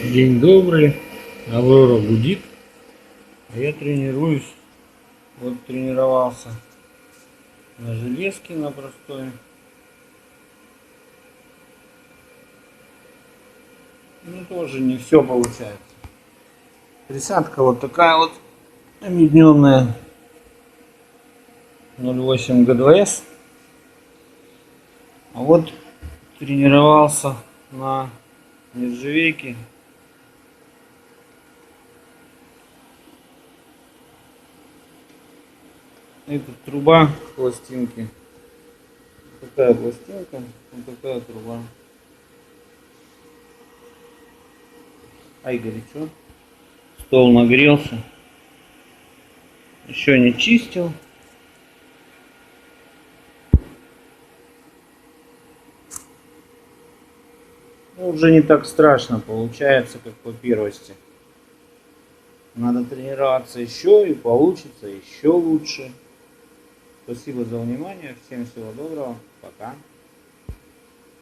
День добрый, Аврора гудит, а я тренируюсь. Вот тренировался на железке, на простой. Ну тоже не все получается. Присадка вот такая вот объединенная 0,8 ГДС. А вот тренировался на нержавейке. Это труба пластинки. Такая пластинка, вот такая труба. Ай, горячо. Стол нагрелся. Еще не чистил. Ну, уже не так страшно получается, как по первости. Надо тренироваться еще и получится еще лучше. Спасибо за внимание. Всем всего доброго. Пока.